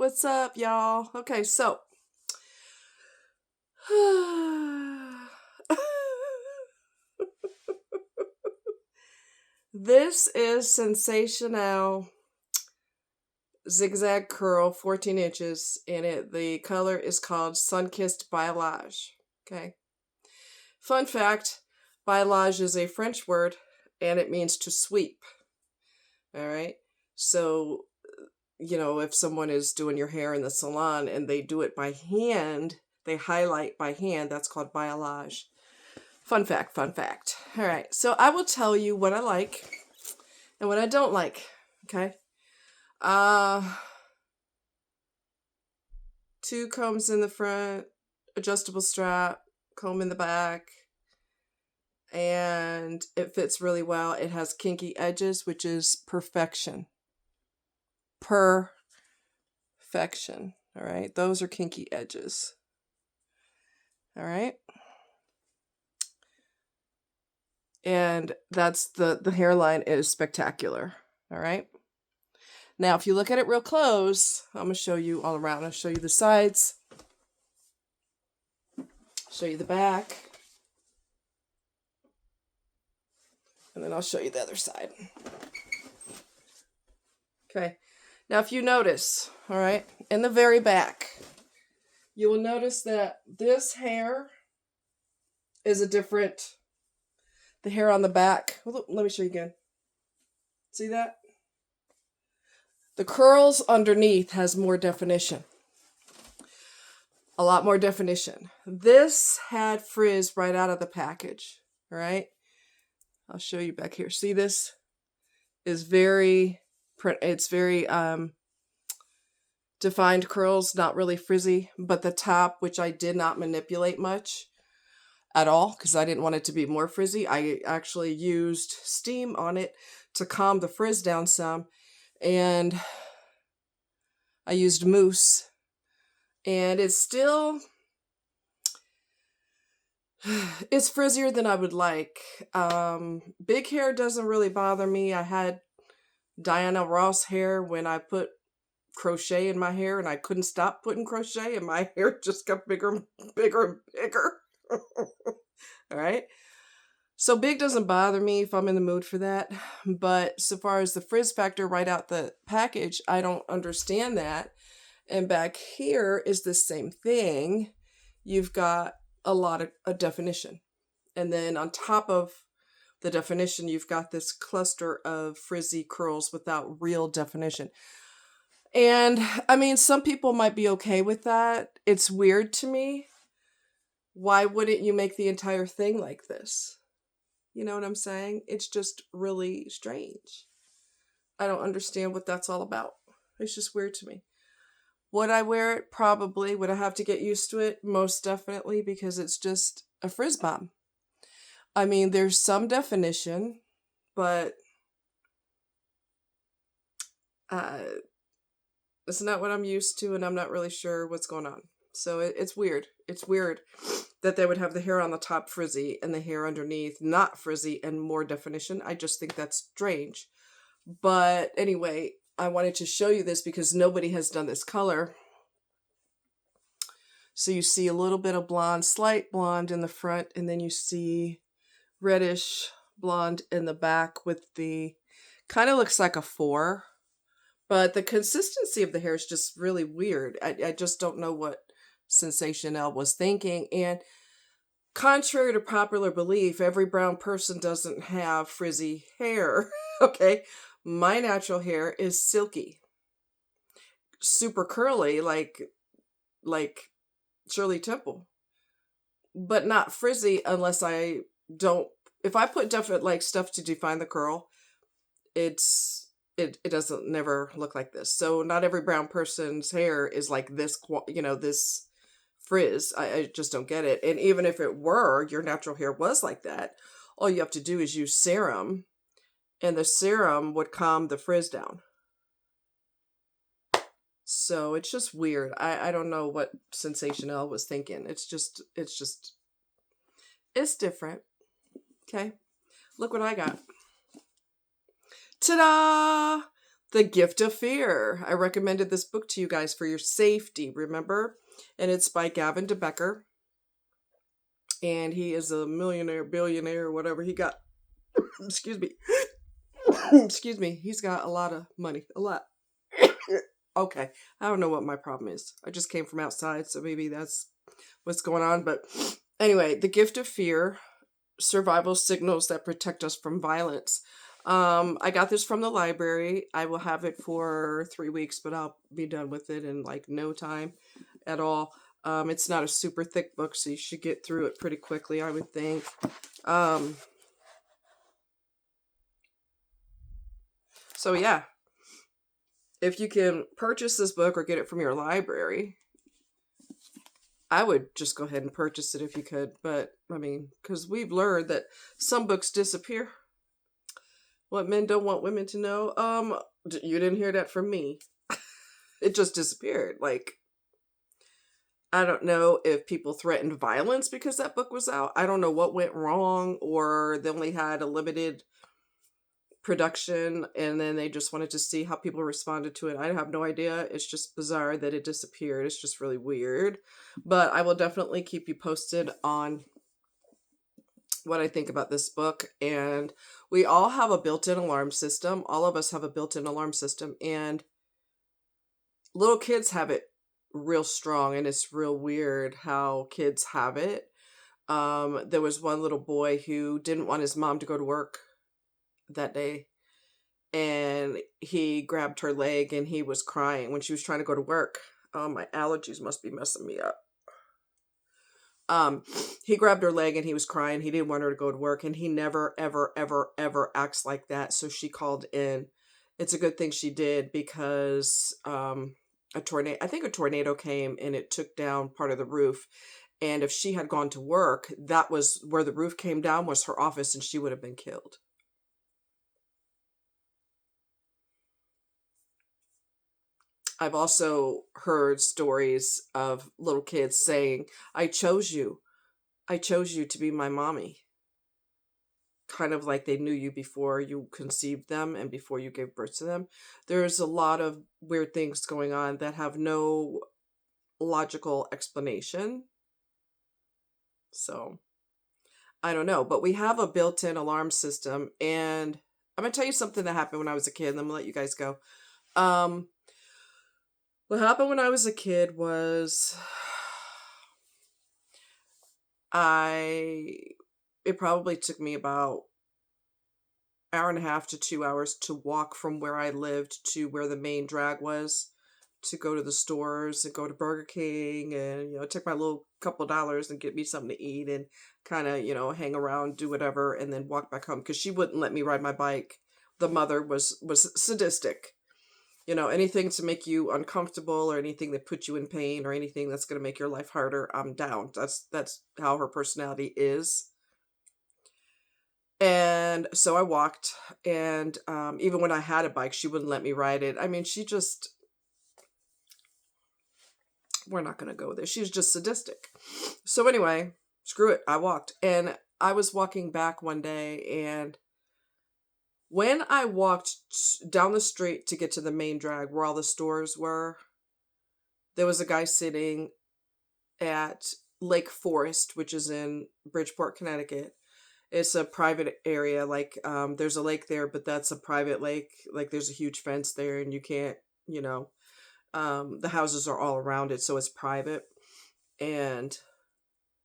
What's up, y'all? Okay, so this is Sensational Zigzag Curl, 14 inches, and the color is called Sun-Kissed Balayage. Okay. Fun fact, balayage is a French word, and it means to sweep. All right. So, if someone is doing your hair in the salon and they do it by hand, they highlight by hand, that's called balayage. Fun fact, fun fact. All right, so I will tell you what I like and what I don't like, okay? Two combs in the front, adjustable strap, comb in the back, and it fits really well. It has kinky edges, which is perfection. Perfection, all right? Those are kinky edges, all right? And that's the hairline is spectacular, all right? Now, if you look at it real close, I'm going to show you all around. I'll show you the sides, show you the back, and then I'll show you the other side. Okay. Now, if you notice, all right, in the very back, you will notice that this hair is the hair on the back. Well, let me show you again. See that? The curls underneath has more definition. A lot more definition. This had frizz right out of the package, all right? I'll show you back here. See, this is very defined curls, not really frizzy, but the top, which I did not manipulate much at all because I didn't want it to be more frizzy. I actually used steam on it to calm the frizz down some, and I used mousse, and it's frizzier than I would like. Big hair doesn't really bother me. I had Diana Ross hair when I put crochet in my hair, and I couldn't stop putting crochet, and my hair just got bigger and bigger and bigger. All right. So big doesn't bother me if I'm in the mood for that. But so far as the frizz factor right out the package, I don't understand that. And back here is the same thing. You've got a lot of definition. And then on top of the definition, you've got this cluster of frizzy curls without real definition. And I mean, some people might be okay with that. It's weird to me. Why wouldn't you make the entire thing like this? You know what I'm saying? It's just really strange. I don't understand what that's all about. It's just weird to me. Would I wear it? Probably. Would I have to get used to it? Most definitely, because it's just a frizz bomb. I mean, there's some definition, but it's not what I'm used to, and I'm not really sure what's going on. So it's weird. It's weird that they would have the hair on the top frizzy and the hair underneath not frizzy and more definition. I just think that's strange. But anyway, I wanted to show you this because nobody has done this color. So you see a little bit of blonde, slight blonde in the front, and then you see reddish blonde in the back with the, kind of looks like a 4. But the consistency of the hair is just really weird. I just don't know what Sensationnel was thinking. And contrary to popular belief, every brown person doesn't have frizzy hair. Okay. My natural hair is silky, super curly, like Shirley Temple, but not frizzy unless I don't. If I put definite stuff to define the curl, it doesn't never look like this. So not every brown person's hair is like this, this frizz. I just don't get it. And even if it were, your natural hair was like that, all you have to do is use serum, and the serum would calm the frizz down. So it's just weird. I don't know what Sensationnel was thinking. It's different. Okay. Look what I got. Ta-da! The Gift of Fear. I recommended this book to you guys for your safety, remember? And it's by Gavin DeBecker. And he is a millionaire, billionaire, whatever he got. Excuse me. Excuse me. He's got a lot of money. A lot. Okay. I don't know what my problem is. I just came from outside, so maybe that's what's going on. But anyway, The Gift of Fear, Survival Signals That Protect Us from Violence. I got this from the library. I will have it for 3 weeks, but I'll be done with it in like no time at all. It's not a super thick book, so you should get through it pretty quickly, I would think. So yeah, if you can purchase this book or get it from your library, I would just go ahead and purchase it if you could. But I mean, because we've learned that some books disappear. What men don't want women to know. You didn't hear that from me. It just disappeared. Like, I don't know if people threatened violence because that book was out. I don't know what went wrong, or they only had a limited production and then they just wanted to see how people responded to it. I have no idea. It's just bizarre that it disappeared. It's just really weird. But I will definitely keep you posted on what I think about this book. And we all have a built-in alarm system. All of us have a built-in alarm system, and little kids have it real strong, and it's real weird how kids have it. There was one little boy who didn't want his mom to go to work that day, and he grabbed her leg and he was crying when she was trying to go to work. Oh, my allergies must be messing me up. He grabbed her leg and he was crying. He didn't want her to go to work, and he never, ever, ever, ever acts like that. So she called in. It's a good thing she did, because a tornado came and it took down part of the roof. And if she had gone to work, that was where the roof came down, was her office, and she would have been killed. I've also heard stories of little kids saying, I chose you. I chose you to be my mommy. Kind of like they knew you before you conceived them and before you gave birth to them. There's a lot of weird things going on that have no logical explanation. So, I don't know. But we have a built-in alarm system. And I'm going to tell you something that happened when I was a kid, and then I'm going to let you guys go. What happened when I was a kid was it probably took me about an hour and a half to 2 hours to walk from where I lived to where the main drag was, to go to the stores and go to Burger King and, take my little couple dollars and get me something to eat and kind of, hang around, do whatever, and then walk back home, because she wouldn't let me ride my bike. The mother was sadistic. Anything to make you uncomfortable, or anything that puts you in pain, or anything that's going to make your life harder, I'm down. That's how her personality is. And so I walked, and even when I had a bike, she wouldn't let me ride it. I mean, we're not going to go there. She was just sadistic. So anyway, screw it. I walked, and I was walking back one day, and when I walked down the street to get to the main drag where all the stores were, there was a guy sitting at Lake Forest, which is in Bridgeport, Connecticut. It's a private area. Like, there's a lake there, but that's a private lake. Like, there's a huge fence there, and you can't, the houses are all around it, so it's private. And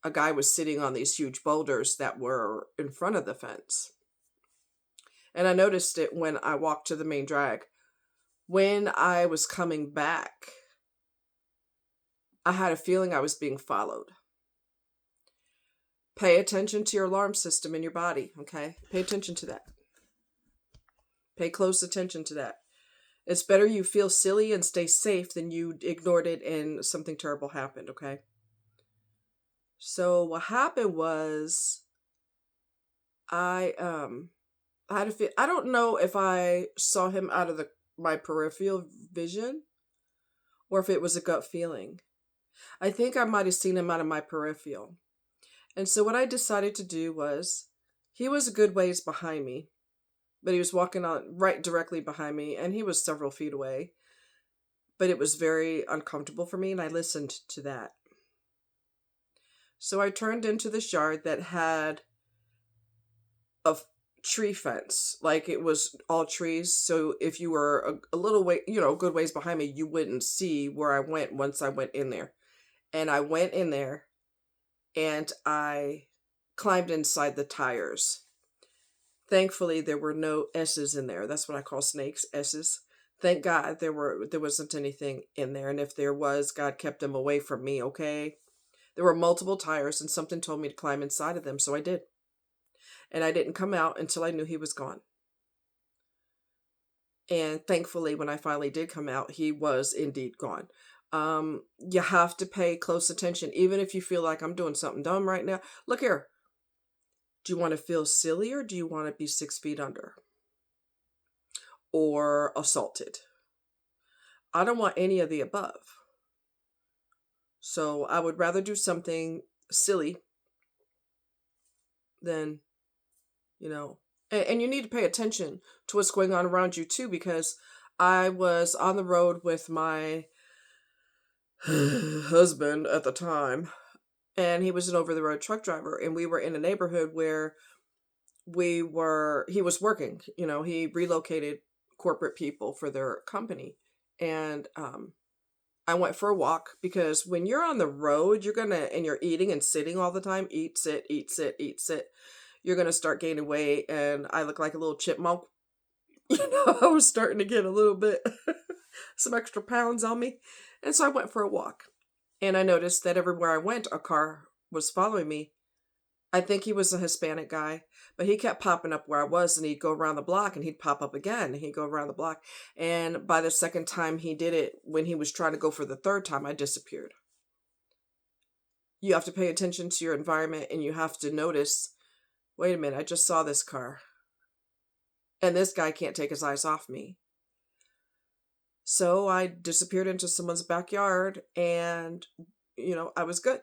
a guy was sitting on these huge boulders that were in front of the fence. And I noticed it when I walked to the main drag. When I was coming back, I had a feeling I was being followed. Pay attention to your alarm system in your body, okay? Pay attention to that. Pay close attention to that. It's better you feel silly and stay safe than you ignored it and something terrible happened, okay? So what happened was, I had a feel. I don't know if I saw him out of my peripheral vision, or if it was a gut feeling. I think I might have seen him out of my peripheral. And so what I decided to do was, he was a good ways behind me, but he was walking on right directly behind me, and he was several feet away. But it was very uncomfortable for me, and I listened to that. So I turned into this yard that had a tree fence. Like it was all trees. So if you were a little way, a good ways behind me, you wouldn't see where I went once I went in there. And I went in there and I climbed inside the tires. Thankfully, there were no S's in there. That's what I call snakes, S's. Thank God there wasn't anything in there. And if there was, God kept them away from me, okay? There were multiple tires and something told me to climb inside of them, so I did. And I didn't come out until I knew he was gone. And thankfully, when I finally did come out, he was indeed gone. You have to pay close attention, even if you feel like I'm doing something dumb right now. Look here. Do you want to feel silly or do you want to be 6 feet under? Or assaulted? I don't want any of the above. So I would rather do something silly than, and you need to pay attention to what's going on around you too, because I was on the road with my husband at the time, and he was an over-the-road truck driver, and we were in a neighborhood where he was working, he relocated corporate people for their company. And I went for a walk because when you're on the road, and you're eating and sitting all the time, eat, sit, eat, sit, eat, sit, you're going to start gaining weight. And I look like a little chipmunk. I was starting to get a little bit, some extra pounds on me. And so I went for a walk. And I noticed that everywhere I went, a car was following me. I think he was a Hispanic guy, but he kept popping up where I was, and he'd go around the block and he'd pop up again and he'd go around the block. And by the second time he did it, when he was trying to go for the third time, I disappeared. You have to pay attention to your environment, and you have to notice, wait a minute, I just saw this car. And this guy can't take his eyes off me. So I disappeared into someone's backyard, and, I was good.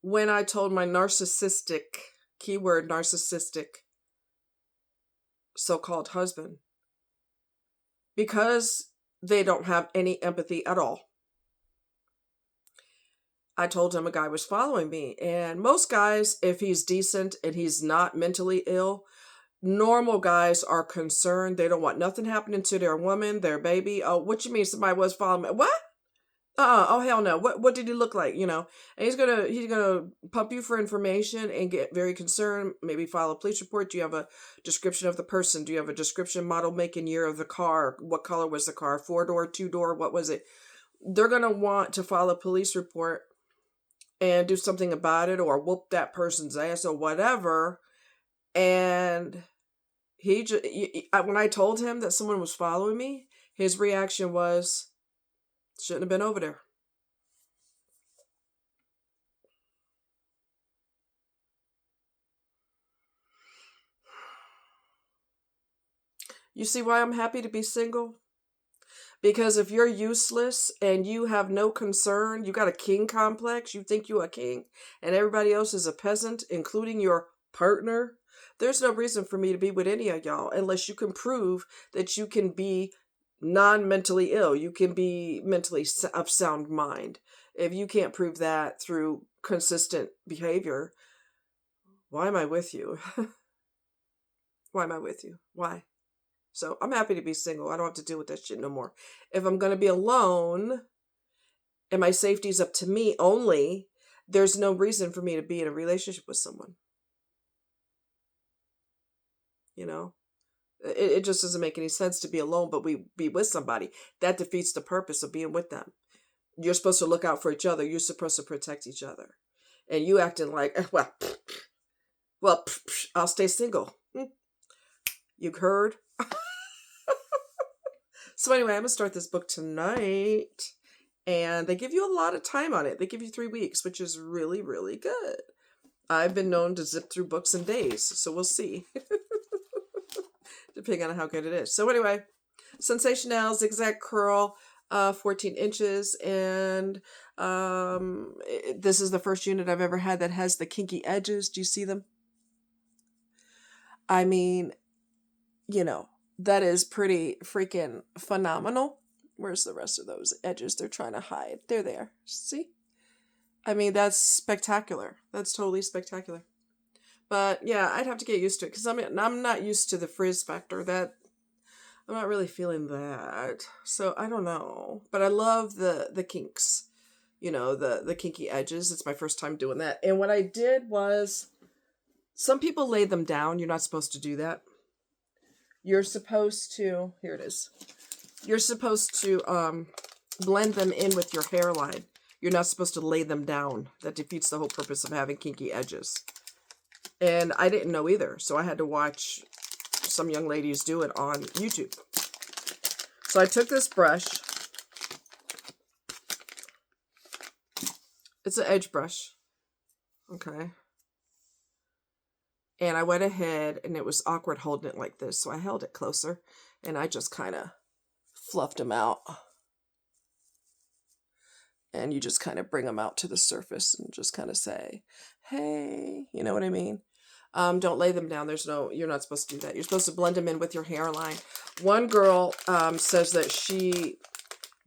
When I told my narcissistic, keyword narcissistic, so-called husband, because they don't have any empathy at all, I told him a guy was following me. And most guys, if he's decent and he's not mentally ill, normal guys are concerned. They don't want nothing happening to their woman, their baby. Oh, what you mean somebody was following me? What? Oh, hell no. What did he look like? And he's gonna pump you for information and get very concerned. Maybe file a police report. Do you have a description of the person? Do you have a description, model, make, and year of the car? What color was the car? 4-door, 2-door? What was it? They're gonna want to file a police report and do something about it, or whoop that person's ass or whatever. And when I told him that someone was following me, his reaction was, shouldn't have been over there. You see why I'm happy to be single? Because if you're useless and you have no concern, you got a king complex, you think you're a king, and everybody else is a peasant, including your partner, there's no reason for me to be with any of y'all unless you can prove that you can be non-mentally ill. You can be mentally of sound mind. If you can't prove that through consistent behavior, why am I with you? Why am I with you? Why? So I'm happy to be single. I don't have to deal with that shit no more. If I'm going to be alone and my safety's up to me only, there's no reason for me to be in a relationship with someone. It just doesn't make any sense to be alone, but we be with somebody. That defeats the purpose of being with them. You're supposed to look out for each other. You're supposed to protect each other. And you acting like, well, I'll stay single. You heard? So anyway, I'm going to start this book tonight. And they give you a lot of time on it. They give you 3 weeks, which is really, really good. I've been known to zip through books in days, so we'll see. Depending on how good it is. So anyway, Sensationnel Zigzag Curl, 14 inches. And this is the first unit I've ever had that has the kinky edges. Do you see them? I mean, you know, that is pretty freaking phenomenal. Where's the rest of those edges they're trying to hide? They're there. See? I mean, that's spectacular. That's totally spectacular. But yeah, I'd have to get used to it because I'm not used to the frizz factor. That I'm not really feeling that. So I don't know. But I love the kinks. You know, the kinky edges. It's my first time doing that. And what I did was some people lay them down. You're not supposed to do that. You're supposed to, here it is. You're supposed to blend them in with your hairline. You're not supposed to lay them down. That defeats the whole purpose of having kinky edges. And I didn't know either, so I had to watch some young ladies do it on YouTube. So I took this brush. It's an edge brush. Okay. And I went ahead, and it was awkward holding it like this, so I held it closer, and I just kind of fluffed them out. And you just kind of bring them out to the surface and just kind of say, hey, you know what I mean? Don't lay them down. You're not supposed to do that. You're supposed to blend them in with your hairline. One girl says that she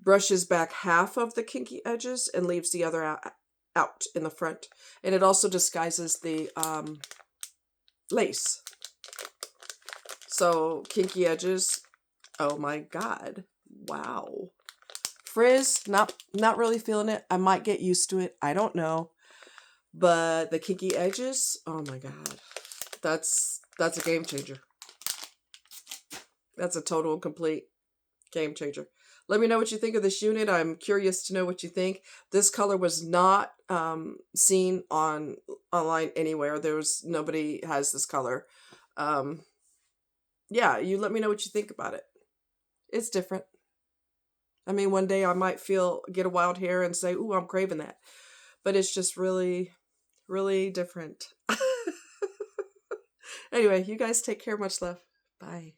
brushes back half of the kinky edges and leaves the other out in the front. And it also disguises the lace. So kinky edges, oh my God. Wow. Frizz, not really feeling it. I might get used to it. I don't know. But the kinky edges, oh my God. That's a game changer. That's a total and complete game changer. Let me know what you think of this unit. I'm curious to know what you think. This color was not seen online anywhere. Nobody has this color. Yeah, you let me know what you think about it. It's different. I mean, one day I might get a wild hair and say, ooh, I'm craving that. But it's just really, really different. Anyway, you guys take care. Much love. Bye.